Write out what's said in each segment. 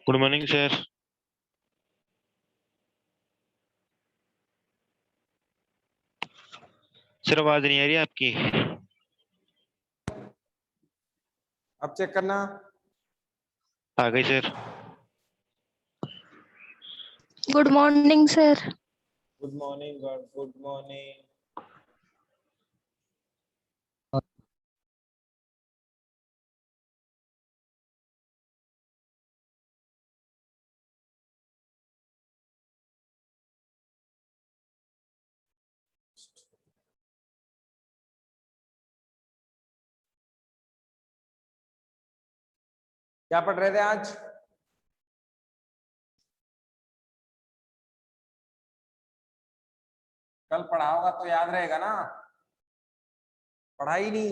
Good morning sir. Sir आवाज नहीं आ रही आपकी। अब चेक करना। आ गई sir. Good morning sir. Good morning, good morning. क्या पढ़ रहे थे आज? कल पढ़ा होगा तो याद रहेगा ना। पढ़ाई नहीं।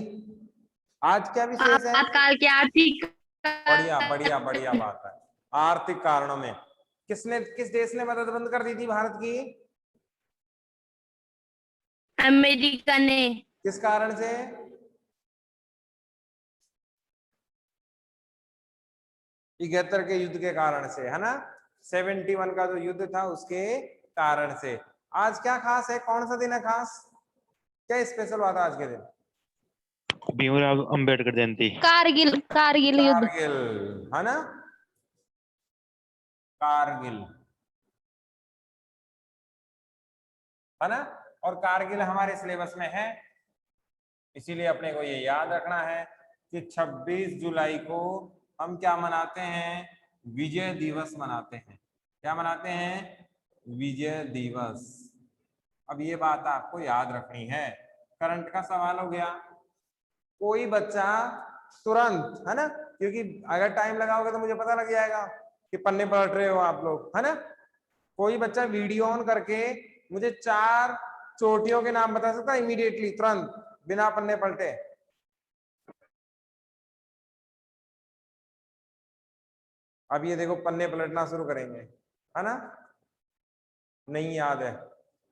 आज क्या विशेष है? आपातकाल की आर्थिक बढ़िया बढ़िया बढ़िया बात है। आर्थिक कारणों में किस देश ने मदद बंद कर दी थी भारत की? अमेरिका ने। किस कारण से? इकहत्तर के युद्ध के कारण से, है ना। 71 का जो युद्ध था उसके कारण से। आज क्या खास है? कौन सा दिन है खास? क्या स्पेशल हुआ था आज के दिन? भीमराव अंबेडकर जयंती। कारगिल कारगिल युद्ध। कारगिल, है ना। कारगिल, है ना। और कारगिल हमारे सिलेबस में है, इसीलिए अपने को ये याद रखना है कि 26 जुलाई को हम क्या मनाते हैं? विजय दिवस मनाते हैं। क्या मनाते हैं? विजय दिवस। अब ये बात आपको याद रखनी है। करंट का सवाल हो गया। कोई बच्चा तुरंत, है ना, क्योंकि अगर टाइम लगाओगे तो मुझे पता लग जाएगा कि पन्ने पलट रहे हो आप लोग, है ना। कोई बच्चा वीडियो ऑन करके मुझे 4 चोटियों के नाम बता सकता है इमीडिएटली, तुरंत, बिना पन्ने पलटे? अब ये देखो पन्ने पलटना शुरू करेंगे, है ना। नहीं याद है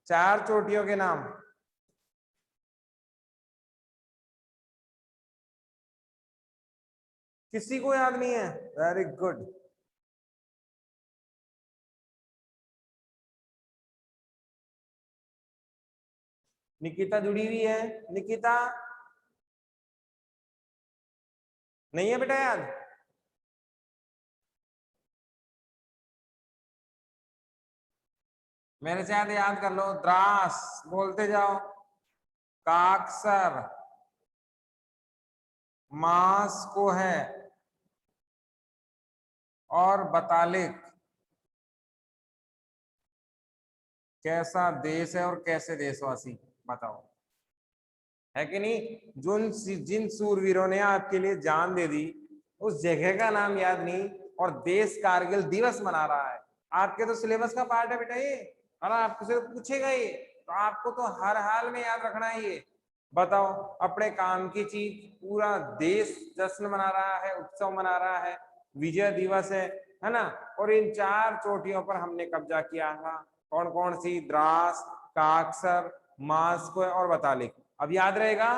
4 चोटियों के नाम? किसी को याद नहीं है? Very good. निकिता जुड़ी हुई है। निकिता नहीं है बेटा याद? मेरे से याद कर लो। द्रास बोलते जाओ। काक्सर, मास को है, और बतालिक। कैसा देश है और कैसे देशवासी, बताओ, है कि नहीं। जिन सूरवीरों ने आपके लिए जान दे दी, उस जगह का नाम याद नहीं, और देश कारगिल दिवस मना रहा है। आपके तो सिलेबस का पार्ट है बेटा ये, और आपसे पूछेगा ये, तो आपको तो हर हाल में याद रखना है ये। बताओ, अपने काम की चीज, पूरा देश जश्न मना रहा है, उत्सव मना रहा है, विजय दिवस है ना। और इन 4 चोटियों पर हमने कब्जा किया था। कौन कौन सी? द्रास, काक्सर, मास्को और बतालिक। अब याद रहेगा।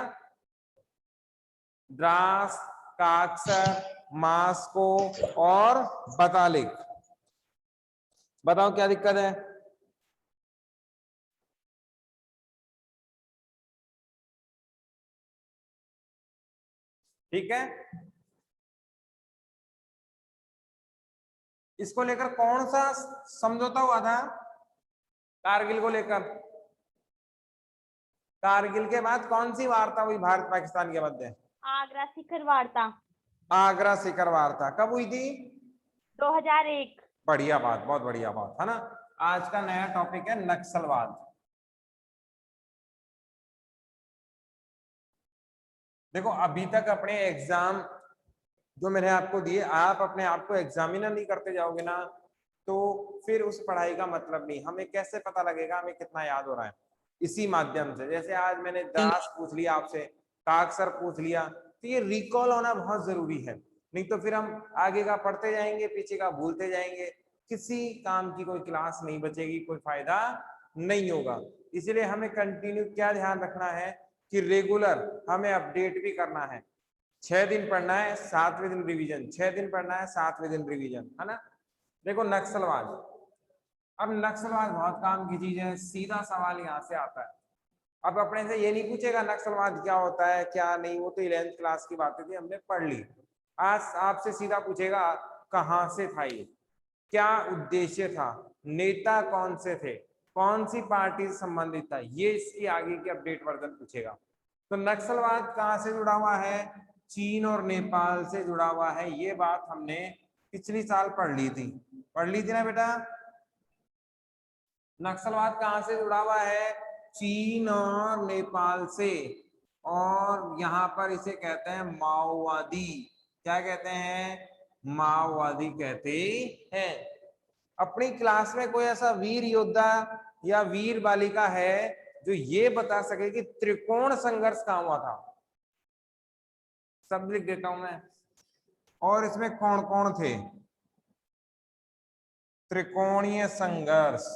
द्रास, काक्सर, मास्को और बतालिक। बताओ क्या दिक्कत है? ठीक है। इसको लेकर कौन सा समझौता हुआ था कारगिल को लेकर? कारगिल के बाद कौन सी वार्ता हुई भारत पाकिस्तान के मध्य? आगरा शिखर वार्ता। आगरा शिखर वार्ता कब हुई थी? 2001। बढ़िया बात, बहुत बढ़िया बात, है ना। आज का नया टॉपिक है नक्सलवाद। देखो, अभी तक अपने एग्जाम जो मैंने आपको दिए, आप अपने आप को एग्जामिनर नहीं करते जाओगे ना, तो फिर उस पढ़ाई का मतलब नहीं। हमें कैसे पता लगेगा हमें कितना याद हो रहा है? इसी माध्यम से। जैसे आज मैंने द्रास पूछ लिया आपसे, काक्सर पूछ लिया, तो ये रिकॉल होना बहुत जरूरी है। नहीं तो फिर हम आगे का पढ़ते जाएंगे, पीछे का भूलते जाएंगे, किसी काम की कोई क्लास नहीं बचेगी, कोई फायदा नहीं होगा। इसलिए हमें कंटिन्यू क्या ध्यान रखना है कि रेगुलर हमें अपडेट भी करना है। 6 दिन पढ़ना है, 7वें दिन रिवीजन, 6 दिन पढ़ना है, 7वें दिन रिवीजन, है ना। देखो नक्सलवाद, अब नक्सलवाद बहुत काम की चीज है, सीधा सवाल यहाँ से आता है। अब अपने से ये नहीं पूछेगा नक्सलवाद क्या होता है क्या नहीं, वो तो 11th क्लास की बातें थी, हमने पढ़ ली। आज आपसे सीधा पूछेगा कहाँ से था ये, क्या उद्देश्य था, नेता कौन से थे, कौन सी पार्टी से संबंधित था, ये इसकी आगे की अपडेट वर्जन पूछेगा। तो नक्सलवाद कहाँ से जुड़ा हुआ है, चीन और नेपाल से जुड़ा हुआ है, ये बात हमने पिछली साल पढ़ ली थी ना बेटा। नक्सलवाद कहाँ से जुड़ा हुआ है, चीन और नेपाल से, और यहाँ पर इसे कहते हैं माओवादी। क्या कहते हैं, माओवादी कहते हैं। अपनी क्लास में कोई ऐसा वीर योद्धा या वीर बालिका है जो ये बता सके कि त्रिकोण संघर्ष कहाँ हुआ था? सब लिख देता हूं मैं, और इसमें कौन कौन थे। त्रिकोणीय संघर्ष,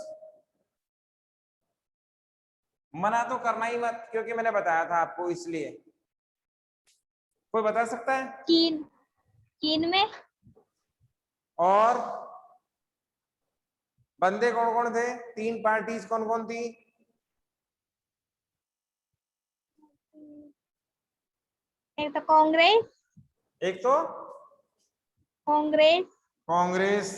मना तो करना ही मत क्योंकि मैंने बताया था आपको, इसलिए। कोई बता सकता है? चीन में। और बंदे कौन कौन थे, 3 पार्टीज कौन कौन थी? एक तो कांग्रेस। एक तो कांग्रेस,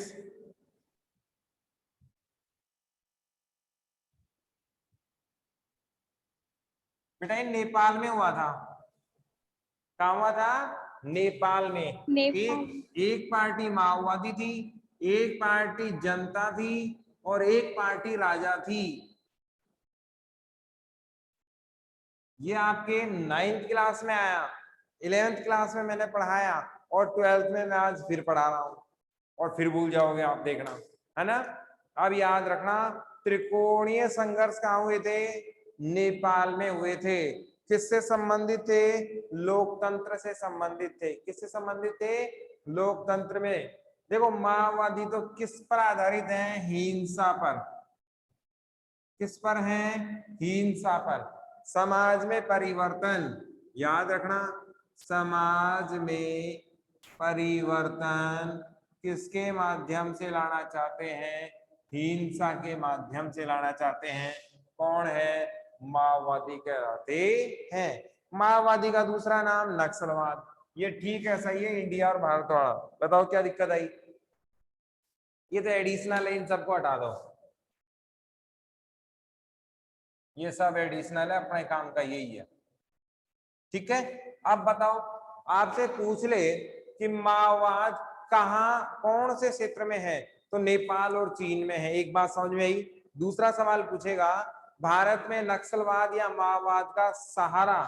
बेटा ये नेपाल में हुआ था। कहाँ हुआ था? नेपाल में। एक पार्टी माओवादी थी, एक पार्टी जनता थी, और एक पार्टी राजा थी। ये आपके 9th क्लास में आया, 11th क्लास में मैंने पढ़ाया, और 12th में मैं आज फिर पढ़ा रहा हूं, और फिर भूल जाओगे आप, देखना है ना। अब याद रखना, त्रिकोणीय संघर्ष कहाँ हुए थे? नेपाल में हुए थे। किससे संबंधित थे? लोकतंत्र से संबंधित थे। किससे संबंधित थे? लोकतंत्र में। देखो माओवादी तो किस पर आधारित हैं? हिंसा पर। किस पर हैं? हिंसा पर। समाज में परिवर्तन, याद रखना, समाज में परिवर्तन किसके माध्यम से लाना चाहते हैं? हिंसा के माध्यम से लाना चाहते हैं। कौन है? माओवादी कहलाते हैं। माओवादी का दूसरा नाम नक्सलवाद। ये ठीक है, सही है, इंडिया और भारत वाला। बताओ क्या दिक्कत आई? ये तो एडिशनल है, इन सबको हटा दो, ये सब एडिशनल है, अपने काम का यही है। ठीक है, अब बताओ, आपसे पूछ ले कि माओवाद कहाँ कौन से क्षेत्र में है, तो नेपाल और चीन में है। एक बात समझ में आई। दूसरा सवाल पूछेगा, भारत में नक्सलवाद या माओवाद का सहारा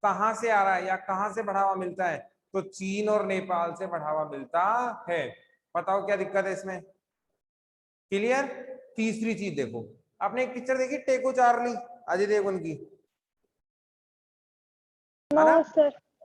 कहाँ से आ रहा है या कहाँ से बढ़ावा मिलता है? तो चीन और नेपाल से बढ़ावा मिलता है। बताओ क्या दिक्कत है इसमें? क्लियर? तीसरी चीज देखो, आपने एक पिक्चर देखी टेको चार्ली, अजय देवगन की, है ना?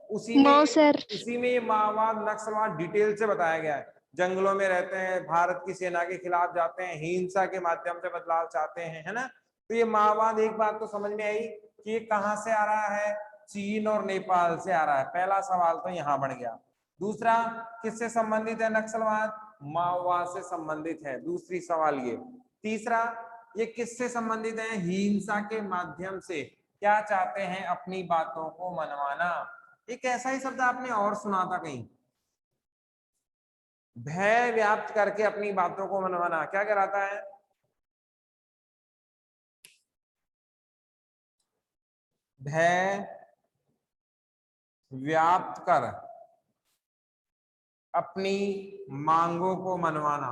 उसी में ये माओवाद नक्सलवाद डिटेल से बताया गया है। जंगलों में रहते हैं, भारत की सेना के खिलाफ जाते हैं, हिंसा के माध्यम से बदलाव चाहते हैं, है ना? तो ये माओवाद, एक बात तो समझ में आई कि ये कहाँ से आ रहा है? चीन और नेपाल से आ रहा है। पहला सवाल तो यहाँ बन गया। दूसरा, किससे संबंधित है नक्सलवाद? माओवाद से संबंधित है, दूसरी सवाल ये। तीसरा, ये किससे संबंधित है? हिंसा के माध्यम से। क्या चाहते हैं? अपनी बातों को मनवाना। एक ऐसा ही शब्द आपने और सुना था कहीं, भय व्याप्त करके अपनी बातों को मनवाना। क्या कहलाता है? भय व्याप्त कर अपनी मांगों को मनवाना।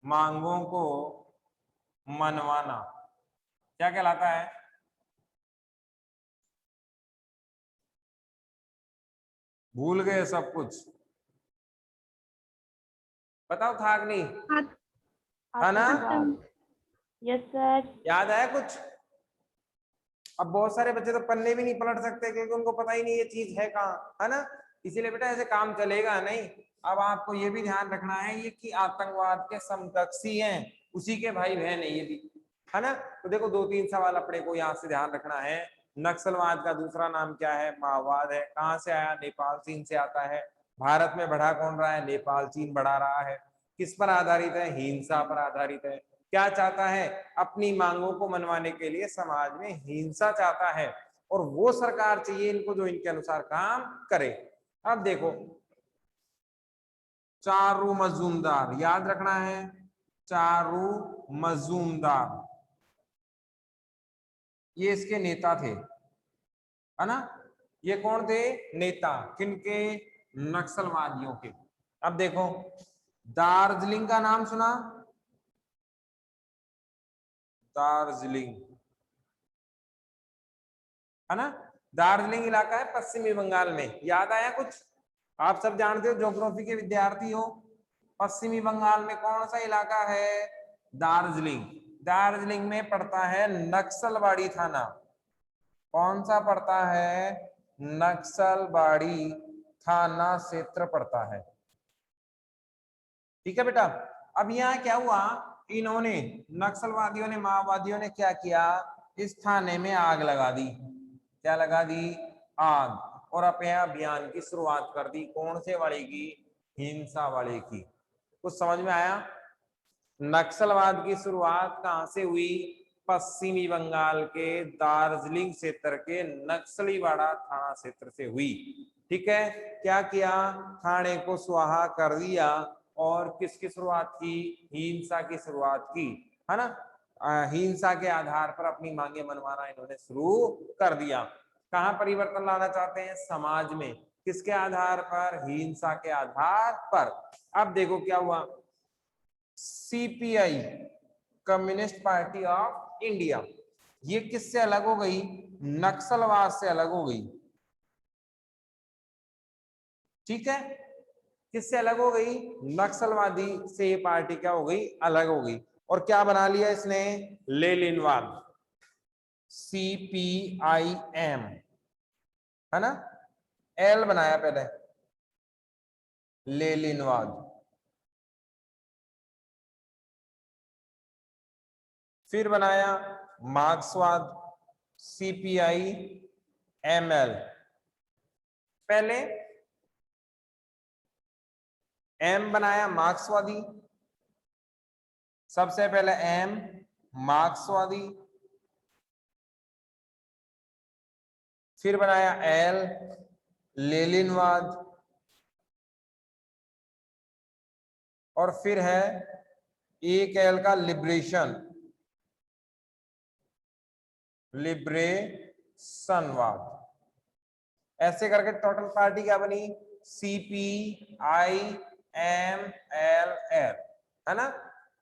मांगों को मनवाना क्या कहलाता है? भूल गए सब कुछ? बताओ, था कि नहीं? है ना? Yes sir. याद आया कुछ? अब बहुत सारे बच्चे तो पन्ने भी नहीं पलट सकते क्योंकि उनको पता ही नहीं ये चीज है कहाँ, है ना? इसीलिए बेटा ऐसे काम चलेगा नहीं। अब आपको ये भी ध्यान रखना है ये कि आतंकवाद के समकक्षी हैं, उसी के भाई बहन है ये भी, है ना? तो देखो 2-3 सवाल अपने को यहाँ से ध्यान रखना है। नक्सलवाद का दूसरा नाम क्या है? माओवाद है। कहाँ से आया? नेपाल चीन से आता है। भारत में बढ़ा कौन रहा है? नेपाल, चीन बढ़ा रहा है। किस पर आधारित है? हिंसा पर आधारित है। क्या चाहता है? अपनी मांगों को मनवाने के लिए समाज में हिंसा चाहता है, और वो सरकार चाहिए इनको जो इनके अनुसार काम करे। अब देखो, चारू मजूमदार, याद रखना है, चारू मजूमदार, ये इसके नेता थे, है ना। ये कौन थे? नेता। किनके? नक्सलवादियों के। अब देखो, दार्जिलिंग का नाम सुना? दार्जिलिंग, है ना। दार्जिलिंग इलाका है पश्चिमी बंगाल में। याद आया कुछ? आप सब जानते हो, ज्योग्राफी के विद्यार्थी हो। पश्चिमी बंगाल में कौन सा इलाका है? दार्जिलिंग। दार्जिलिंग में पड़ता है नक्सलवाड़ी थाना। कौन सा पड़ता है? नक्सलवाड़ी थाना क्षेत्र पड़ता है। ठीक है बेटा। अब यहाँ क्या हुआ? इन्होंने, नक्सलवादियों ने, माओवादियों ने क्या किया? इस थाने में आग लगा दी। क्या लगा दी? आग। और अपने अभियान की शुरुआत कर दी। कौन से वाले की? हिंसा वाले की। कुछ समझ में आया? नक्सलवाद की शुरुआत कहां से हुई? पश्चिमी बंगाल के दार्जिलिंग क्षेत्र के नक्सलीवाड़ा थाना क्षेत्र से हुई। ठीक है। क्या किया? थाने को स्वाहा कर दिया, और किसकी शुरुआत की? हिंसा की शुरुआत की, है ना। हिंसा के आधार पर अपनी मांगे मनवाना इन्होंने शुरू कर दिया। कहां परिवर्तन लाना चाहते हैं? समाज में। किसके आधार पर? हिंसा के आधार पर। अब देखो क्या हुआ। CPI, communist party of India, ये किससे अलग हो गई? नक्सलवाद से अलग हो गई। ठीक है। किससे अलग हो गई? नक्सलवादी से ये पार्टी क्या हो गई? अलग हो गई। और क्या बना लिया इसने? लेनिनवाद, CPIM, है ना। एल बनाया पहले, लेनिनवाद। फिर बनाया मार्क्सवाद, CPIML। पहले एम बनाया मार्क्सवादी, सबसे पहले एम मार्क्सवादी, फिर बनाया एल लेनिनवाद, और फिर है एक एल का लिबरेशन, लिबरेशनवाद। ऐसे करके टोटल पार्टी क्या बनी? CPIMLL, है ना।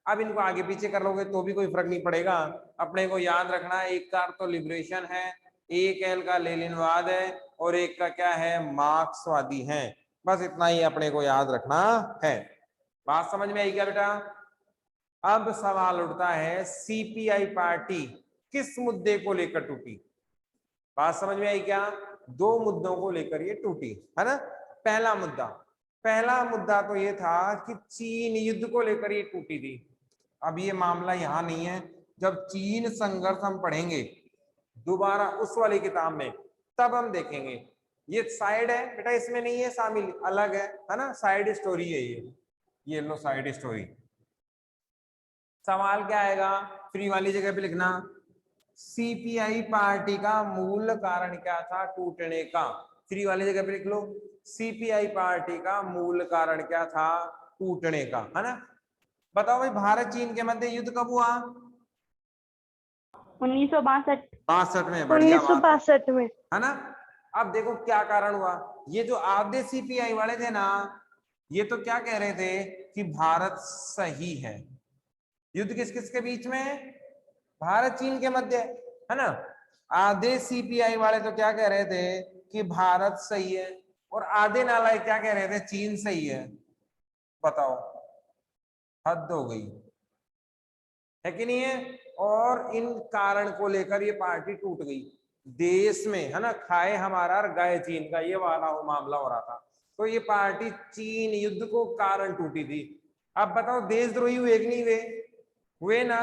अब इनको आगे पीछे कर लोगे तो भी कोई फर्क नहीं पड़ेगा। अपने को याद रखना है, एक का तो लिबरेशन है, एक एल का लेनिनवाद है, और एक का क्या है? मार्क्सवादी है। बस इतना ही अपने को याद रखना है। बात समझ में आई क्या बेटा? अब सवाल उठता है, सीपीआई पार्टी किस मुद्दे को लेकर टूटी? बात समझ में आई क्या? दो मुद्दों को लेकर ये टूटी, है ना। पहला मुद्दा तो ये था कि चीन युद्ध को लेकर ये टूटी थी। अब ये मामला यहां नहीं है। जब चीन संघर्ष हम पढ़ेंगे दोबारा उस वाली किताब में, तब हम देखेंगे। ये साइड है बेटा, इसमें नहीं है शामिल, अलग है ना। साइड स्टोरी है ये लो साइड स्टोरी। सवाल क्या आएगा? फ्री वाली जगह पे लिखना, सीपीआई पार्टी का मूल कारण क्या था टूटने का? फ्री वाली जगह पे लिख लो, सीपीआई पार्टी का मूल कारण क्या था टूटने का, है ना। बताओ भाई, भारत चीन के मध्य युद्ध कब हुआ? 1962। 62 में। बढ़िया बात 1962 में। है ना। अब देखो क्या कारण हुआ। ये जो आधे सीपीआई वाले थे ना, ये तो क्या कह रहे थे कि भारत सही है। युद्ध किस किस के बीच में? भारत चीन के मध्य, है ना। आधे सीपीआई वाले तो क्या कह रहे थे कि भारत सही है, और आधे नालायक क्या कह रहे थे? चीन सही है। बताओ, हद हो गई है कि नहीं है। और इन कारण को लेकर ये पार्टी टूट गई देश में, है ना। खाए हमारा और गए चीन का, ये वाला मामला हो रहा था। तो ये पार्टी चीन युद्ध को कारण टूटी थी। अब बताओ, देशद्रोही हुए कि नहीं हुए ना।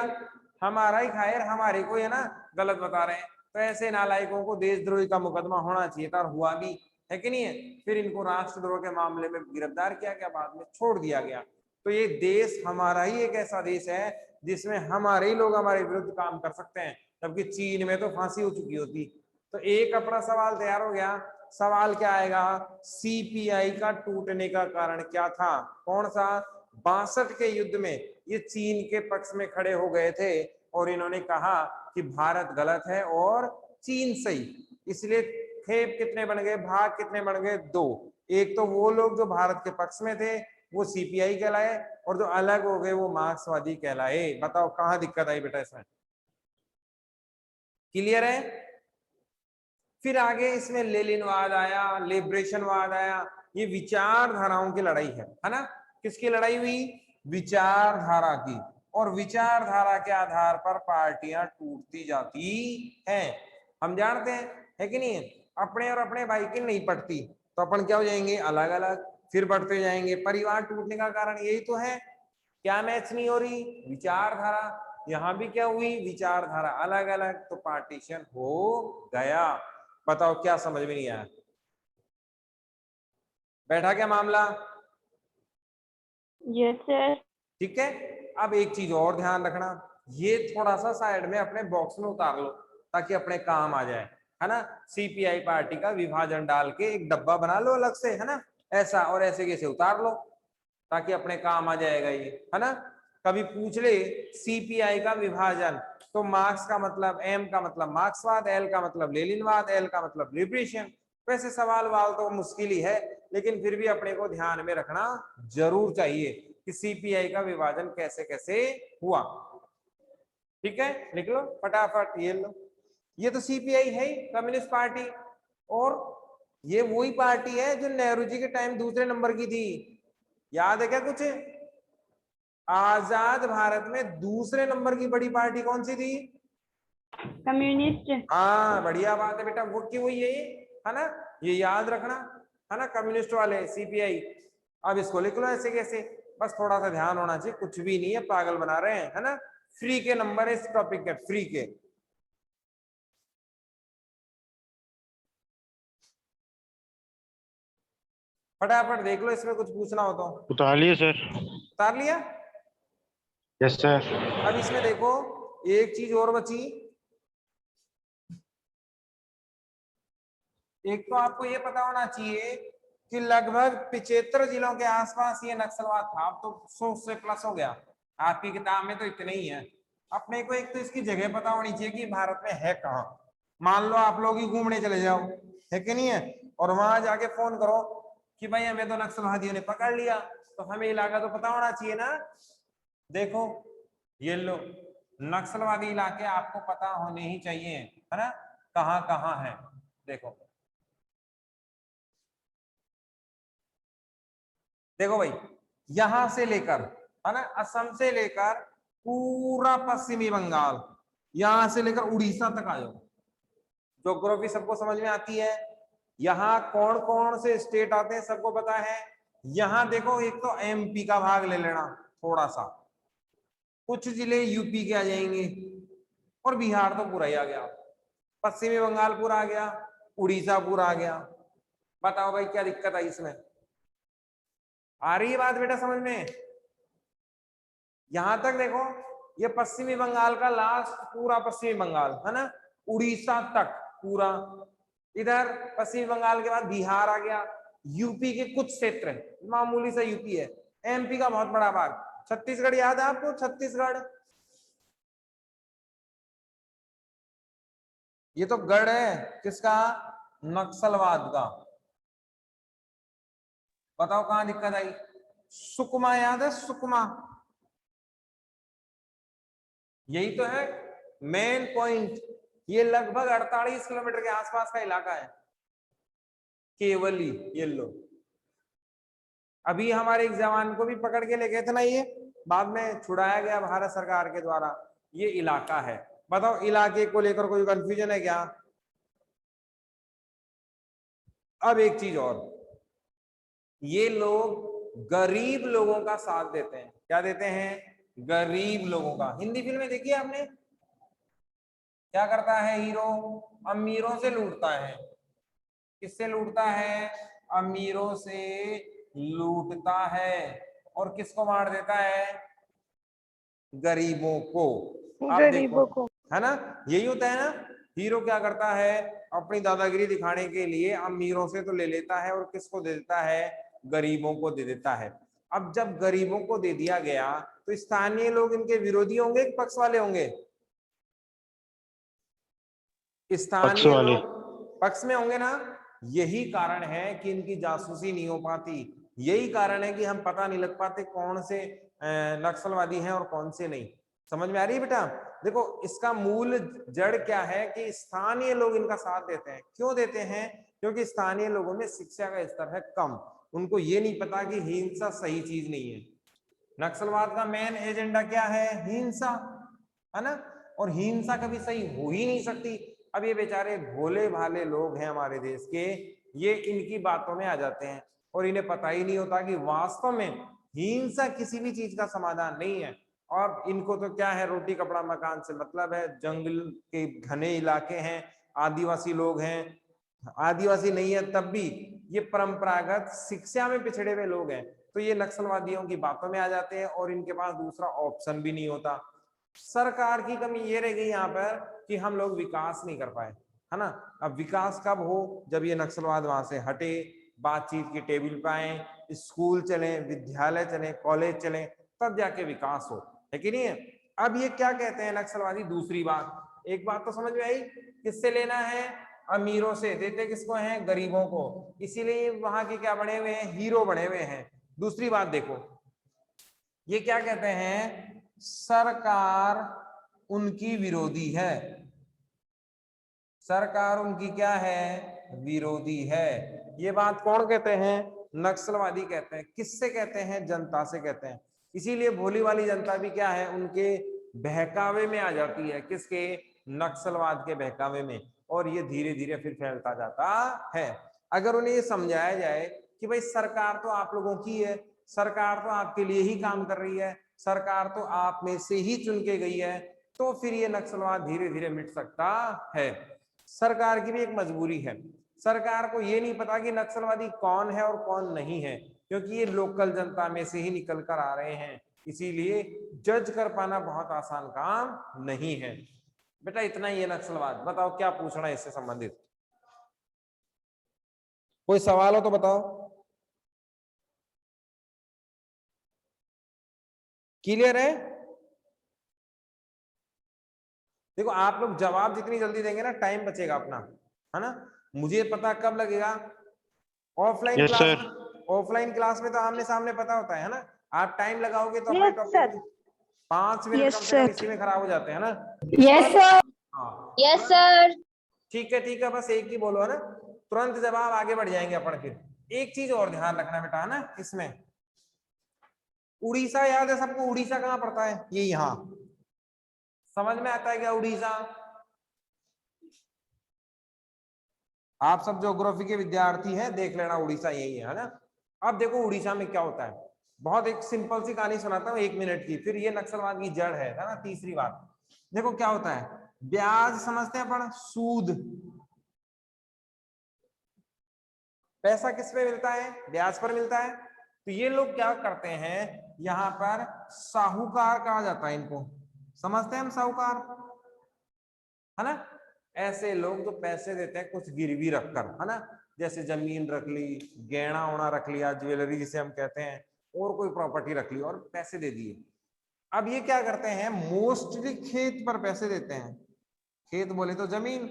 हमारा ही खाए और हमारे को, है ना, गलत बता रहे हैं। तो ऐसे नालायकों को देशद्रोही का मुकदमा होना चाहिए था, और हुआ भी। है कि नहीं है। फिर इनको राष्ट्रद्रोह के मामले में गिरफ्तार किया गया, बाद में छोड़ दिया गया। तो ये देश हमारा ही एक ऐसा देश है जिसमें हमारे ही लोग हमारे विरुद्ध काम कर सकते हैं, जबकि चीन में तो फांसी हो चुकी होती। तो एक अपना सवाल तैयार हो गया। सवाल क्या आएगा, सीपीआई का टूटने का कारण क्या था, कौन सा, 62 के युद्ध में ये चीन के पक्ष में खड़े हो गए थे और इन्होंने कहा कि भारत गलत है और चीन सही। इसलिए खेप कितने बन गए, भाग कितने बन गए, 2। एक तो वो लोग जो भारत के पक्ष में थे वो सीपीआई कहलाए, और जो अलग हो गए वो मार्क्सवादी कहलाए। बताओ कहां दिक्कत आई बेटा इसमें, क्लियर है। फिर आगे इसमें लेनिनवाद आया, लिबरेशनवाद आया। ये विचारधाराओं की लड़ाई है ना। किसकी लड़ाई हुई, विचारधारा की। और विचारधारा के आधार पर पार्टियां टूटती जाती हैं, हम जानते हैं, है कि नहीं है। अपने और अपने भाई की नहीं पटती तो अपन क्या हो जाएंगे, अलग अलग, फिर बढ़ते जाएंगे। परिवार टूटने का कारण यही तो है, क्या मैच नहीं हो रही, विचारधारा। यहां भी क्या हुई, विचारधारा अलग अलग, तो पार्टीशन हो गया। बताओ क्या समझ में नहीं आया, बैठा क्या मामला। Yes sir. ठीक है। अब एक चीज और ध्यान रखना, ये थोड़ा सा साइड में अपने बॉक्स में उतार लो ताकि अपने काम आ जाए, है ना। सीपीआई पार्टी का विभाजन डाल के एक डब्बा बना लो अलग से, है ना, ऐसा, और ऐसे कैसे उतार लो ताकि अपने काम आ जाएगा ये, है ना। कभी पूछ ले सीपीआई का विभाजन, तो मार्क्स का मतलब, एम का मतलब मार्क्सवाद, एल का मतलब लेनिनवाद, एल का मतलब लिबरेशन। वैसे सवाल वाल तो मुश्किल ही है, लेकिन फिर भी अपने को ध्यान में रखना जरूर चाहिए कि सीपीआई का विभाजन कैसे कैसे हुआ। ठीक है, लिख लो फटाफट, ये लो, ये तो सीपीआई है ही, कम्युनिस्ट पार्टी। और ये वही पार्टी है जो नेहरू जी के टाइम दूसरे नंबर की थी, याद है क्या कुछ। आजाद भारत में दूसरे नंबर की बड़ी पार्टी कौन सी थी, कम्युनिस्ट। हाँ बढ़िया बात है बेटा, वो की वही है ना, ये याद रखना, है ना, कम्युनिस्ट वाले सीपीआई। अब इसको लिख लो ऐसे कैसे, बस थोड़ा सा ध्यान होना चाहिए, कुछ भी नहीं है, पागल बना रहे हैं, है ना। फ्री के नंबर है इस टॉपिक के, फ्री के। फटाफट देख लो, इसमें कुछ पूछना हो तो। उतार लिए सर। उतार लिया। Yes sir. अब इसमें देखो एक चीज और बची, एक तो आपको ये पता होना चाहिए कि लगभग 75 जिलों के आसपास ये नक्सलवाद था। अब तो 100 से प्लस हो गया, आपकी किताब में तो इतने ही है। अपने को एक तो इसकी जगह पता होनी चाहिए कि भारत में है कहाँ। मान लो आप लोग ही घूमने चले जाओ, है कि नहीं है, और वहां जाके फोन करो कि भाई हमें तो नक्सलवादियों ने पकड़ लिया, तो हमें इलाका तो पता होना चाहिए ना। देखो ये लो, नक्सलवादी इलाके आपको पता होने ही चाहिए, है ना, कहाँ कहाँ है। देखो देखो भाई, यहां से लेकर, है ना, असम से लेकर पूरा पश्चिमी बंगाल, यहां से लेकर उड़ीसा तक आ जाओ। ज्योग्राफी सबको समझ में आती है, यहाँ कौन कौन से स्टेट आते हैं सबको पता है। यहाँ देखो एक तो एमपी का भाग ले लेना थोड़ा सा, कुछ जिले यूपी के आ जाएंगे, और बिहार तो पूरा ही आ गया, पश्चिमी बंगाल पूरा आ गया, उड़ीसा पूरा आ गया। बताओ भाई क्या दिक्कत आई इसमें, आ रही है बात बेटा समझ में। यहां तक देखो, ये पश्चिमी बंगाल का लास्ट पूरा पश्चिमी बंगाल, है ना, उड़ीसा तक पूरा। इधर पश्चिमी बंगाल के बाद बिहार आ गया, यूपी के कुछ क्षेत्र, मामूली सा यूपी है, एमपी का बहुत बड़ा भाग, छत्तीसगढ़ याद है आपको, छत्तीसगढ़, ये तो गढ़ है किसका, नक्सलवाद का। बताओ कहां दिक्कत आई, सुकमा याद है, सुकमा, यही तो है मेन पॉइंट। ये लगभग 48 किलोमीटर के आसपास का इलाका है, केवल ही, ये लो। अभी हमारे एक जवान को भी पकड़ के ले गए थे ना, ये बाद में छुड़ाया गया भारत सरकार के द्वारा, ये इलाका है। बताओ इलाके को लेकर कोई कंफ्यूजन है क्या। अब एक चीज और, ये लोग गरीब लोगों का साथ देते हैं, क्या देते हैं, गरीब लोगों का। हिंदी फिल्में देखी है आपने, क्या करता है हीरो, अमीरों से लूटता है, किससे लूटता है? अमीरों से लूटता है। और किसको मार देता है? गरीबों को। आप गरीबों देखो, को। है ना, यही होता है ना। हीरो क्या करता है? अपनी दादागिरी दिखाने के लिए अमीरों से तो ले लेता है और किसको दे देता है? गरीबों को दे देता है। अब जब गरीबों को दे दिया गया तो स्थानीय लोग इनके विरोधी होंगे कि पक्ष वाले होंगे? स्थानीय वाले। लोग पक्ष में होंगे ना। यही कारण है कि इनकी जासूसी नहीं हो पाती। यही कारण है कि हम पता नहीं लग पाते कौन से नक्सलवादी हैं और कौन से नहीं। समझ में आ रही है बेटा? देखो, इसका मूल जड़ क्या है कि स्थानीय लोग इनका साथ देते हैं। क्यों देते हैं? क्योंकि स्थानीय लोगों में शिक्षा का स्तर है कम। उनको ये नहीं पता कि हिंसा सही चीज नहीं है। नक्सलवाद का मेन एजेंडा क्या है? हिंसा, है ना। और हिंसा कभी सही हो ही नहीं सकती। अब ये बेचारे भोले भाले लोग हैं हमारे देश के, ये इनकी बातों में आ जाते हैं और इन्हें पता ही नहीं होता कि वास्तव में हिंसा किसी भी चीज का समाधान नहीं है। और इनको तो क्या है, रोटी कपड़ा मकान से मतलब है। जंगल के घने इलाके हैं, आदिवासी लोग हैं, आदिवासी नहीं है तब भी ये परंपरागत शिक्षा में पिछड़े हुए लोग हैं। तो ये नक्सलवादियों की बातों में आ जाते हैं और इनके पास दूसरा ऑप्शन भी नहीं होता। सरकार की कमी ये रह गई यहाँ पर कि हम लोग विकास नहीं कर पाए, है ना। अब विकास कब हो? जब ये नक्सलवाद वहां से हटे, बातचीत की टेबल पे आए, स्कूल चले, विद्यालय चले, कॉलेज चले, तब जाके विकास हो, है कि नहीं है? अब ये क्या कहते हैं नक्सलवादी? दूसरी बात, एक बात तो समझ में आई, किससे लेना है? अमीरों से। देते किसको हैं? गरीबों को। इसीलिए वहां के क्या बने हुए हैं? हीरो बने हुए हैं। दूसरी बात देखो, ये क्या कहते हैं? सरकार उनकी विरोधी है। सरकार उनकी क्या है? विरोधी है। ये बात कौन कहते हैं? नक्सलवादी कहते हैं। किससे कहते हैं? जनता से कहते हैं। इसीलिए भोली वाली जनता भी क्या है? उनके बहकावे में आ जाती है। किसके? नक्सलवाद के बहकावे में। और ये धीरे धीरे फिर फैलता जाता है। अगर उन्हें ये समझाया जाए कि भाई सरकार तो आप लोगों की है, सरकार तो आपके लिए ही काम कर रही है, सरकार तो आप में से ही चुन के गई है, तो फिर ये नक्सलवाद धीरे धीरे मिट सकता है। सरकार की भी एक मजबूरी है। सरकार को ये नहीं पता कि नक्सलवादी कौन है और कौन नहीं है, क्योंकि ये लोकल जनता में से ही निकल कर आ रहे हैं। इसीलिए जज कर पाना बहुत आसान काम नहीं है। बेटा इतना ही है नक्सलवाद। बताओ क्या पूछना है इससे संबंधित? कोई सवाल हो तो बताओ। क्लियर है? देखो, आप लोग जवाब जितनी जल्दी देंगे ना, टाइम बचेगा अपना, है ना। मुझे पता कब लगेगा? Offline yes class sir. में। ऑफलाइन क्लास में तो आमने सामने पता होता है ना। आप टाइम लगाओगे तो अपने Yes, topic sir. 5 minute Yes, कम से कम sir. इसी में खराब हो जाते हैं ना। Yes, sir. हाँ यस सर। ठीक है, बस एक ही बोलो, है ना। तुरंत जवाब, आगे बढ़ जाएंगे अपन। फिर एक चीज और ध्यान रखना बेटा, है ना। इसमें उड़ीसा याद है सबको? उड़ीसा कहाँ पड़ता है? ये यहाँ। समझ में आता है क्या उड़ीसा? आप सब ज्योग्राफी के विद्यार्थी हैं, देख लेना उड़ीसा यही है ना। अब देखो उड़ीसा में क्या होता है। बहुत एक सिंपल सी कहानी सुनाता हूँ 1 मिनट की, फिर ये नक्सलवाद की जड़ है ना। तीसरी बात देखो क्या होता है। ब्याज समझते हैं अपन, सूद। पैसा किस पे मिलता है? ब्याज पर मिलता है। तो ये लोग क्या करते हैं, यहाँ पर साहूकार कहा जाता है इनको। समझते हैं हम साहूकार, है ना। ऐसे लोग जो पैसे देते हैं कुछ गिरवी रखकर, है ना। जैसे जमीन रख ली, गहना ओना रख लिया, ज्वेलरी जिसे हम कहते हैं, और कोई प्रॉपर्टी रख ली और पैसे दे दिए। अब ये क्या करते हैं? मोस्टली खेत पर पैसे देते हैं। खेत बोले तो जमीन।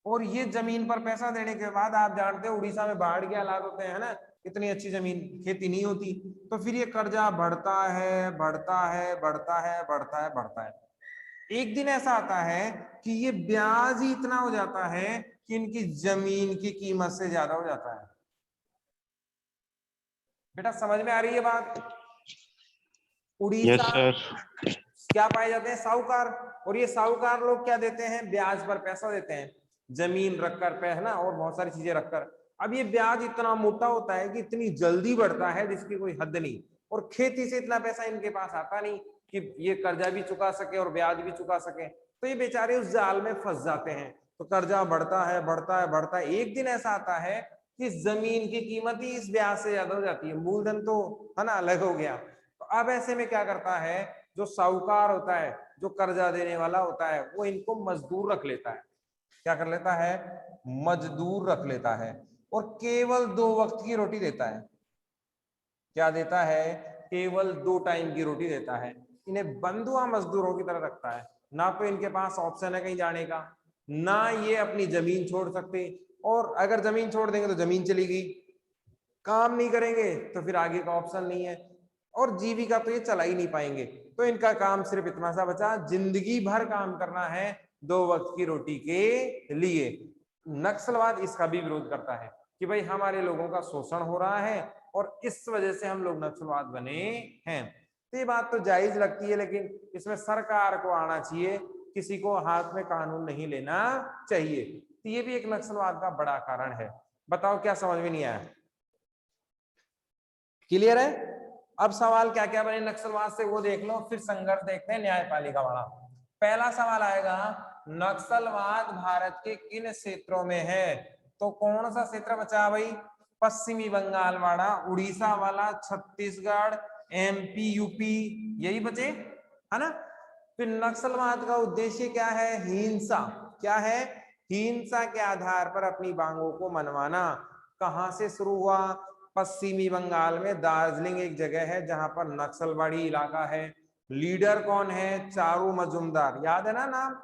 और ये जमीन पर पैसा देने के बाद आप जानते हो उड़ीसा में बाढ़ के हालात होते हैं ना। इतनी अच्छी जमीन खेती नहीं होती। तो फिर ये कर्जा बढ़ता है, बढ़ता है, बढ़ता है, बढ़ता है, बढ़ता है। एक दिन ऐसा आता है कि ये ब्याज ही इतना हो जाता है कि इनकी जमीन की कीमत से ज्यादा हो जाता है। बेटा समझ में आ रही है बात? Yes Orissa sir. क्या पाए जाते हैं? साहूकार। और ये साहूकार लोग क्या देते हैं? ब्याज पर पैसा देते हैं, जमीन रखकर पे, है ना, और बहुत सारी चीजें रखकर। अब ये ब्याज इतना मोटा होता है कि इतनी जल्दी बढ़ता है जिसकी कोई हद नहीं। और खेती से इतना पैसा इनके पास आता नहीं कि ये कर्जा भी चुका सके और ब्याज भी चुका सके। तो ये बेचारे उस जाल में फंस जाते हैं। तो कर्जा बढ़ता है बढ़ता है बढ़ता है, एक दिन ऐसा आता है कि जमीन की कीमत ही इस ब्याज से ज्यादा हो जाती है, मूलधन तो है ना अलग हो गया। तो अब ऐसे में क्या करता है, जो साहूकार होता है, जो कर्जा देने वाला होता है, वो इनको मजदूर रख लेता है। क्या कर लेता है, मजदूर रख लेता है, और केवल 2 वक्त की रोटी देता है। क्या देता है, केवल 2 टाइम की रोटी देता है। इन्हें बंधुआ मजदूरों की तरह रखता है, ना तो इनके पास ऑप्शन है कहीं जाने का, ना ये अपनी जमीन छोड़ सकते, और अगर जमीन छोड़ देंगे तो जमीन चली गई, काम नहीं करेंगे तो फिर आगे का ऑप्शन नहीं है, और जीविका तो ये चला ही नहीं पाएंगे। तो इनका काम सिर्फ इतना सा बचा, जिंदगी भर काम करना है 2 वक्त की रोटी के लिए। नक्सलवाद इसका भी विरोध करता है कि भाई हमारे लोगों का शोषण हो रहा है और इस वजह से हम लोग नक्सलवाद बने हैं। तो ये बात तो जायज लगती है, लेकिन इसमें सरकार को आना चाहिए, किसी को हाथ में कानून नहीं लेना चाहिए। तो ये भी एक नक्सलवाद का बड़ा कारण है। बताओ क्या समझ में नहीं आया? क्लियर है? अब सवाल क्या क्या बने नक्सलवाद से वो देख लो, फिर संघर्ष देखते हैं न्यायपालिका वाला। पहला सवाल आएगा, नक्सलवाद भारत के किन क्षेत्रों में है? तो कौन सा क्षेत्र बचा भाई? पश्चिमी बंगाल वाला, उड़ीसा वाला, छत्तीसगढ़, एमपी, यूपी, यही बचे है ना। फिर नक्सलवाद का उद्देश्य क्या है? हिंसा। क्या है? हिंसा के आधार पर अपनी मांगों को मनवाना। कहां से शुरू हुआ? पश्चिमी बंगाल में दार्जिलिंग एक जगह है जहां पर नक्सलवाड़ी इलाका है। लीडर कौन है? चारू मजूमदार, याद है ना नाम?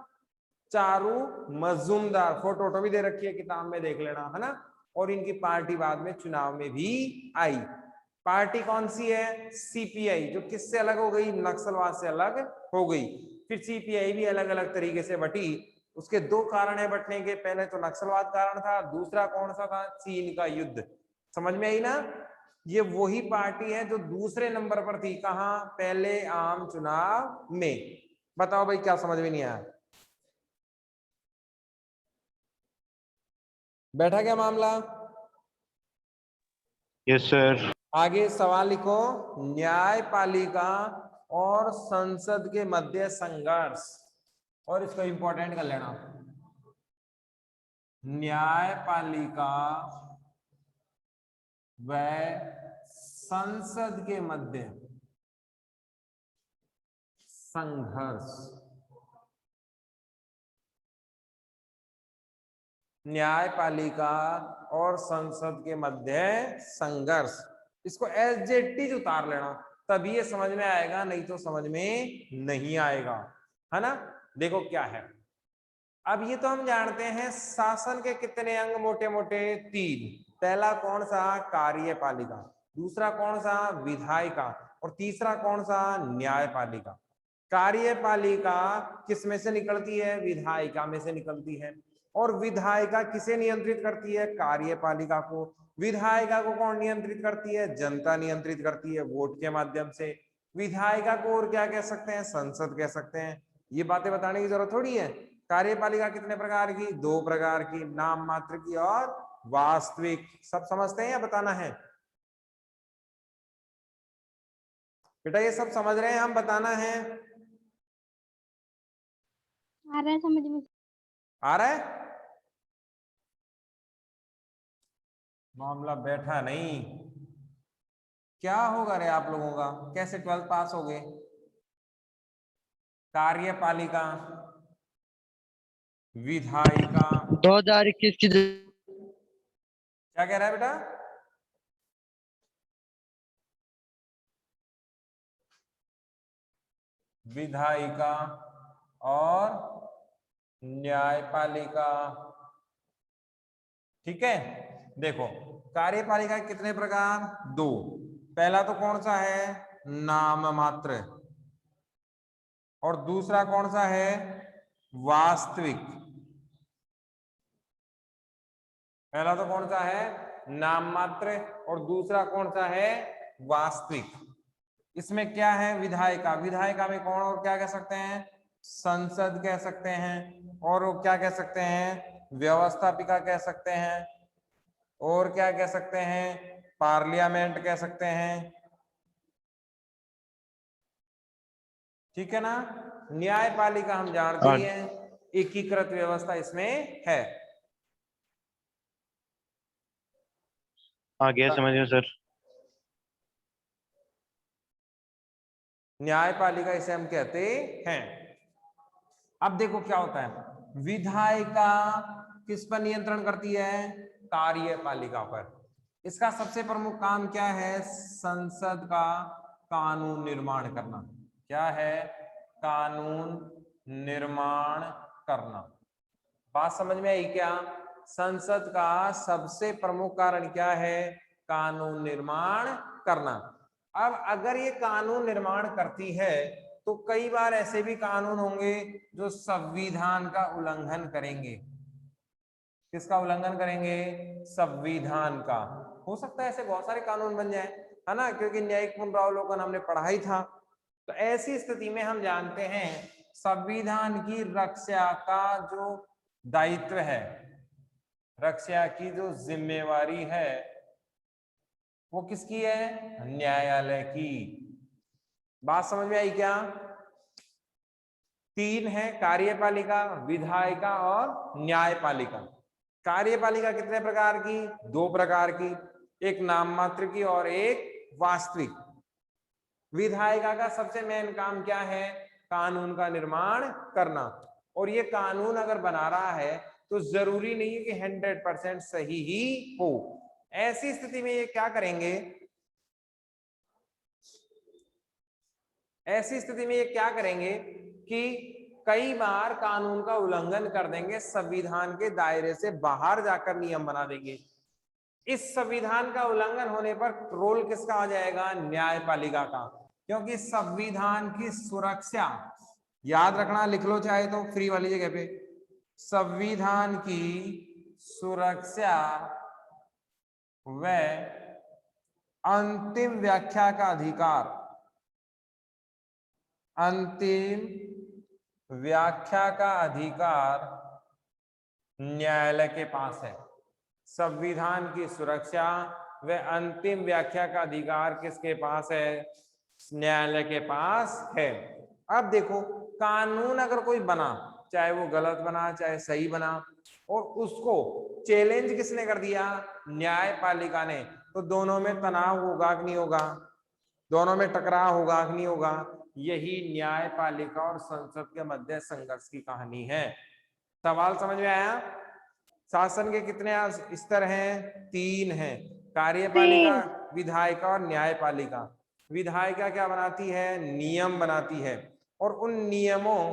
चारू मजूमदार, फोटो वोटो भी दे रखी है किताब में, देख लेना है ना। और इनकी पार्टी बाद में चुनाव में भी आई। पार्टी कौन सी है? सीपीआई, जो किससे अलग हो गई? नक्सलवाद से अलग हो गई। फिर सीपीआई भी अलग अलग तरीके से बटी। उसके 2 कारण है बटने के, पहले तो नक्सलवाद कारण था, दूसरा कौन सा था? चीन का युद्ध। समझ में आई ना? ये वही पार्टी है जो दूसरे नंबर पर थी, कहां? पहले आम चुनाव में। बताओ भाई क्या समझ में नहीं आया? बैठा क्या मामला? Yes sir. आगे सवाल लिखो, न्यायपालिका और संसद के मध्य संघर्ष, और इसको इंपॉर्टेंट कर लेना। न्यायपालिका व संसद के मध्य संघर्ष। न्यायपालिका और संसद के मध्य संघर्ष, इसको एडजेक्टिव उतार लेना, तभी ये समझ में आएगा, नहीं तो समझ में नहीं आएगा, है ना। देखो क्या है, अब ये तो हम जानते हैं शासन के कितने अंग? मोटे मोटे 3। पहला कौन सा? कार्यपालिका, दूसरा कौन सा? विधायिका, और तीसरा कौन सा? न्यायपालिका। कार्यपालिका किस में से निकलती है? विधायिका में से निकलती है। और विधायिका किसे नियंत्रित करती है? कार्यपालिका को। विधायिका को कौन नियंत्रित करती है? जनता नियंत्रित करती है वोट के माध्यम से। विधायिका को और क्या कह सकते हैं? संसद कह सकते हैं। ये बातें बताने की जरूरत थोड़ी है। कार्यपालिका कितने प्रकार की? 2 प्रकार की, नाम मात्र की और वास्तविक। सब समझते हैं या बताना है? बेटा ये सब समझ रहे हैं, हम बताना है? आ रहा है समझ में? आ रहा है? मामला बैठा नहीं, क्या होगा रे आप लोगों का? कैसे 12th पास हो गए? कार्यपालिका, विधायिका, 2021 की क्या कह रहा है बेटा? विधायिका और न्यायपालिका, ठीक है। देखो कार्यपालिका के कितने प्रकार? 2। पहला तो कौन सा है? नाम मात्र, और दूसरा कौन सा है? वास्तविक। पहला तो कौन सा है? नाम मात्र, और दूसरा कौन सा है? वास्तविक। इसमें क्या है? विधायिका, विधायिका में कौन और क्या कह सकते हैं? संसद कह सकते हैं, और वो क्या कह सकते हैं? व्यवस्थापिका कह सकते हैं, और क्या कह सकते हैं? पार्लियामेंट कह सकते हैं, ठीक है ना। न्यायपालिका हम जानते ही हैं, एकीकृत व्यवस्था इसमें है। हाँ गया समझ में सर। न्यायपालिका इसे हम कहते हैं। अब देखो क्या होता है, विधायिका किस पर नियंत्रण करती है? कार्यपालिका पर। इसका सबसे प्रमुख काम क्या है? संसद का कानून निर्माण करना। क्या है? कानून निर्माण करना। बात समझ में आई क्या? संसद का सबसे प्रमुख कारण क्या है? कानून निर्माण करना। अब अगर ये कानून निर्माण करती है तो कई बार ऐसे भी कानून होंगे जो संविधान का उल्लंघन करेंगे। किसका उल्लंघन करेंगे? संविधान का। हो सकता है ऐसे बहुत सारे कानून बन जाए, है ना, क्योंकि न्यायिक पुनरावलोकन हमने पढ़ा ही था। तो ऐसी स्थिति में हम जानते हैं संविधान की रक्षा का जो दायित्व है, रक्षा की जो जिम्मेवारी है, वो किसकी है? न्यायालय की। बात समझ में आई क्या? तीन है, कार्यपालिका, विधायिका और न्यायपालिका। कार्यपालिका कितने प्रकार की? दो प्रकार की, एक नाम मात्र की और एक वास्तविक। विधायिका का सबसे मेन काम क्या है? कानून का निर्माण करना। और ये कानून अगर बना रहा है तो जरूरी नहीं है कि 100% सही ही हो। ऐसी स्थिति में ये क्या करेंगे? ऐसी स्थिति में ये क्या करेंगे कि कई बार कानून का उल्लंघन कर देंगे, संविधान के दायरे से बाहर जाकर नियम बना देंगे। इस संविधान का उल्लंघन होने पर रोल किसका आ जाएगा? न्यायपालिका का। क्योंकि संविधान की सुरक्षा, याद रखना, लिख लो चाहे तो फ्री वाली जगह पे, संविधान की सुरक्षा व अंतिम व्याख्या का अधिकार, अंतिम व्याख्या का अधिकार न्यायालय के पास है। संविधान की सुरक्षा व अंतिम व्याख्या का अधिकार किसके पास है? न्यायालय के पास है। अब देखो, कानून अगर कोई बना, चाहे वो गलत बना चाहे सही बना, और उसको चैलेंज किसने कर दिया? न्यायपालिका ने, तो दोनों में तनाव होगा कि नहीं होगा? दोनों में टकराव होगा कि नहीं होगा? यही न्यायपालिका और संसद के मध्य संघर्ष की कहानी है। सवाल समझ में आया? शासन के कितने स्तर हैं? तीन हैं, कार्यपालिका, विधायिका और न्यायपालिका। विधायिका क्या बनाती है? नियम बनाती है, और उन नियमों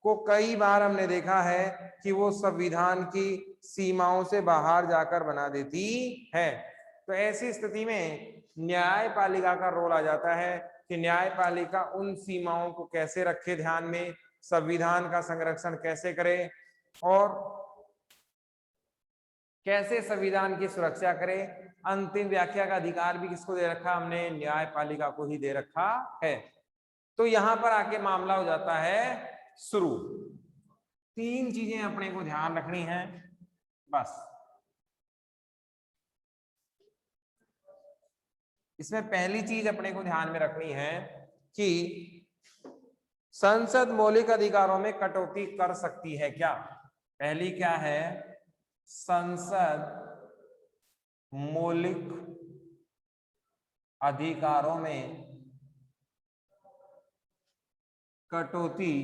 को कई बार हमने देखा है कि वो संविधान की सीमाओं से बाहर जाकर बना देती है। तो ऐसी स्थिति में न्यायपालिका का रोल आ जाता है कि न्यायपालिका उन सीमाओं को कैसे रखे ध्यान में, संविधान का संरक्षण कैसे करे, और कैसे संविधान की सुरक्षा करे। अंतिम व्याख्या का अधिकार भी किसको दे रखा? हमने न्यायपालिका को ही दे रखा है। तो यहां पर आके मामला हो जाता है शुरू। तीन चीजें अपने को ध्यान रखनी है बस। इसमें पहली चीज अपने को ध्यान में रखनी है कि संसद मौलिक अधिकारों में कटौती कर सकती है क्या? पहली क्या है? संसद मौलिक अधिकारों में कटौती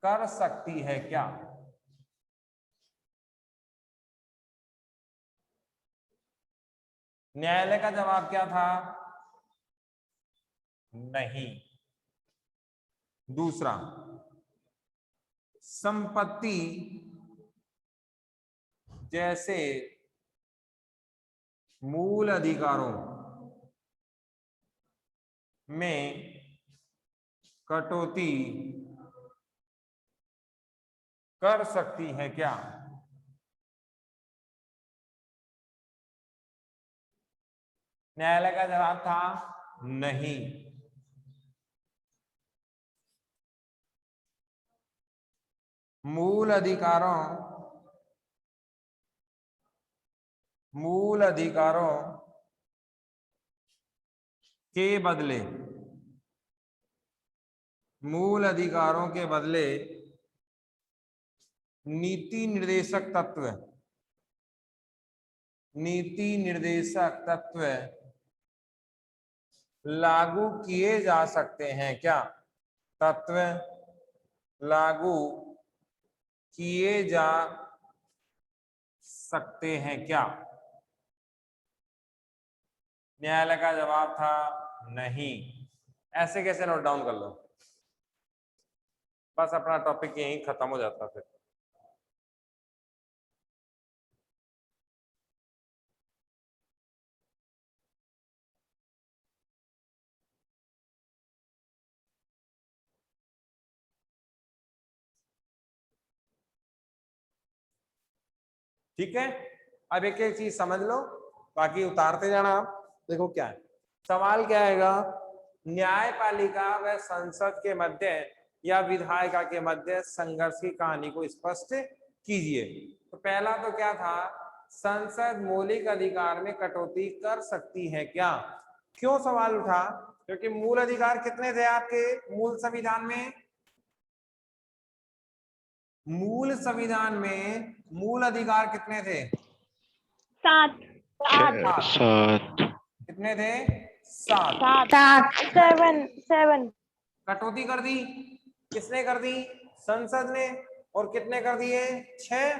कर सकती है क्या? न्यायालय का जवाब क्या था? नहीं। दूसरा, संपत्ति जैसे मूल अधिकारों में कटौती कर सकती है क्या? न्यायालय का जवाब था नहीं। मूल अधिकारों के बदले मूल अधिकारों के बदले नीति निर्देशक तत्व, नीति निर्देशक तत्व लागू किए जा सकते हैं क्या? तत्व लागू किए जा सकते हैं क्या? न्यायालय का जवाब था नहीं। ऐसे कैसे नोट डाउन कर लो, बस अपना टॉपिक यहीं खत्म हो जाता फिर। ठीक है, अब एक एक चीज समझ लो, बाकी उतारते जाना आप। देखो क्या है सवाल, क्या आएगा? न्यायपालिका व संसद के मध्य या विधायिका के मध्य संघर्ष की कहानी को स्पष्ट कीजिए। तो पहला तो क्या था, संसद मौलिक अधिकार में कटौती कर सकती है क्या? क्यों सवाल उठा? क्योंकि मूल अधिकार कितने थे आपके मूल संविधान में? मूल संविधान में मूल अधिकार कितने थे? 7 7 कितने थे? 7। 7 कटौती कर दी किसने कर दी? संसद ने। और कितने कर दिए? 6।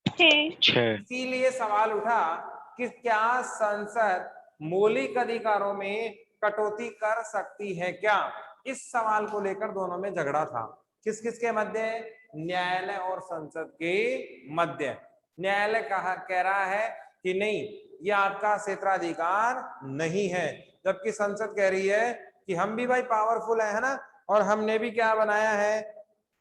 6। इसीलिए सवाल उठा कि क्या संसद मौलिक अधिकारों में कटौती कर सकती है क्या? इस सवाल को लेकर दोनों में झगड़ा था। किस किस के मध्य? न्यायालय और संसद के मध्य। न्यायालय कह रहा है कि नहीं, ये आपका क्षेत्राधिकार नहीं है, जबकि संसद कह रही है कि हम भी भाई पावरफुल है ना, और हमने भी क्या बनाया है?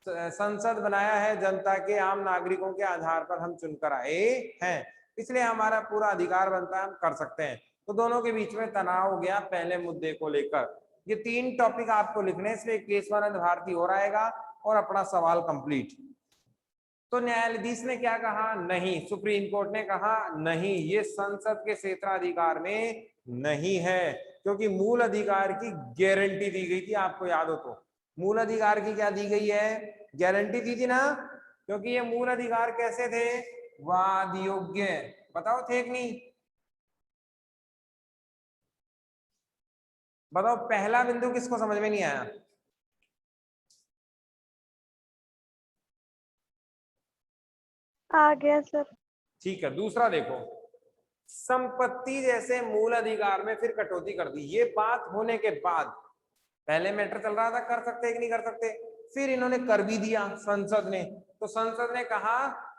संसद बनाया है, जनता के आम नागरिकों के आधार पर हम चुनकर आए हैं, इसलिए हमारा पूरा अधिकार बनता है, हम कर सकते हैं। तो दोनों के बीच में तनाव हो गया पहले मुद्दे को लेकर। ये 3 टॉपिक आपको लिखने, इसलिए केशवानंद भारती हो आएगा और अपना सवाल कंप्लीट। तो न्यायाधीश ने क्या कहा? नहीं। सुप्रीम कोर्ट ने कहा नहीं, ये संसद के क्षेत्राधिकार में नहीं है, क्योंकि मूल अधिकार की गारंटी दी गई थी। आपको याद हो तो मूल अधिकार की क्या दी गई है? गारंटी दी थी ना, क्योंकि ये मूल अधिकार कैसे थे? वाद योग्य। बताओ थे कि नहीं? बताओ पहला बिंदु किसको समझ में नहीं आया? आ गया सर। ठीक है, दूसरा देखो, संपत्ति जैसे मूल अधिकार में फिर कटौती कर दी। ये बात होने के बाद पहले मैटर चल रहा था कर सकते कि नहीं कर सकते, फिर इन्होंने कर भी दिया संसद ने। तो संसद ने कहा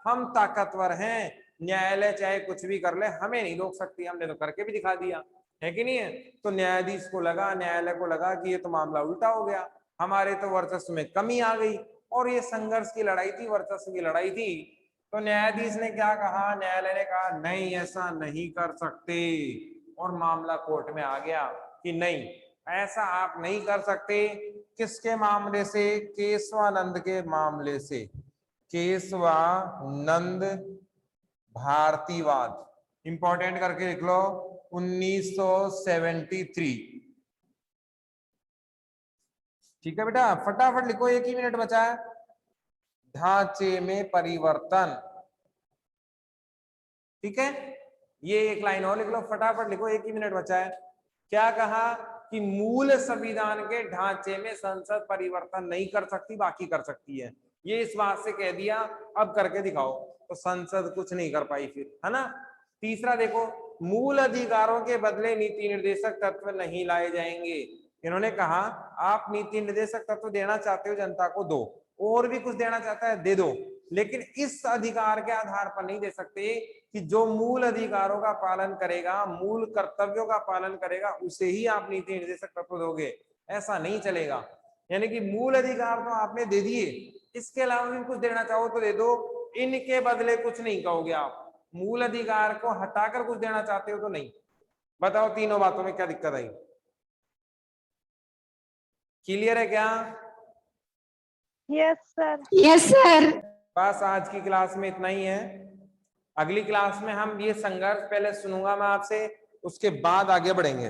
हम ताकतवर हैं, न्यायालय चाहे कुछ भी कर ले, हमें नहीं रोक सकती, हमने तो करके भी दिखा दिया है कि नहीं है। तो न्यायाधीश को लगा, न्यायालय को लगा कि ये तो मामला उल्टा हो गया, हमारे तो वर्चस्व में कमी आ गई, और ये संघर्ष की लड़ाई थी, वर्चस्व की लड़ाई थी। तो न्यायाधीश ने क्या कहा? न्यायालय ने कहा नहीं, ऐसा नहीं कर सकते, और मामला कोर्ट में आ गया कि नहीं, ऐसा आप नहीं कर सकते। किसके मामले से? केशवानंद के मामले से। केशवानंद भारतीवाद इंपॉर्टेंट करके लिख लो, 1973। ठीक है बेटा, फटाफट लिखो, 1 ही मिनट बचा है। ढांचे में परिवर्तन, ठीक है, ये 1 लाइन और लिख लो, फटाफट लिखो, 1 ही मिनट बचा है। क्या कहा? कि मूल संविधान के ढांचे में संसद परिवर्तन नहीं कर सकती, बाकी कर सकती है। ये इस बात से कह दिया, अब करके दिखाओ। तो संसद कुछ नहीं कर पाई फिर, है ना। तीसरा देखो, मूल अधिकारों के बदले नीति निर्देशक तत्व नहीं लाए जाएंगे। इन्होंने कहा आप नीति निर्देशक तत्व देना चाहते हो जनता को, दो, और भी कुछ देना चाहता है दे दो, लेकिन इस अधिकार के आधार पर नहीं दे सकते कि जो मूल अधिकारों का पालन करेगा, मूल कर्तव्यों का पालन करेगा, उसे ही आप नीति निर्देशक तत्व दोगे, ऐसा नहीं चलेगा। यानी कि मूल अधिकार तो आपने दे दिए, इसके अलावा भी कुछ देना चाहो तो दे दो, इनके बदले कुछ नहीं कहोगे आप। मूल अधिकार को हटाकर कुछ देना चाहते हो तो नहीं। बताओ तीनों बातों में क्या दिक्कत आई? क्लियर है क्या? Yes sir. Yes sir. बस आज की क्लास में इतना ही है। अगली क्लास में हम ये संघर्ष पहले सुनूंगा मैं आपसे, उसके बाद आगे बढ़ेंगे।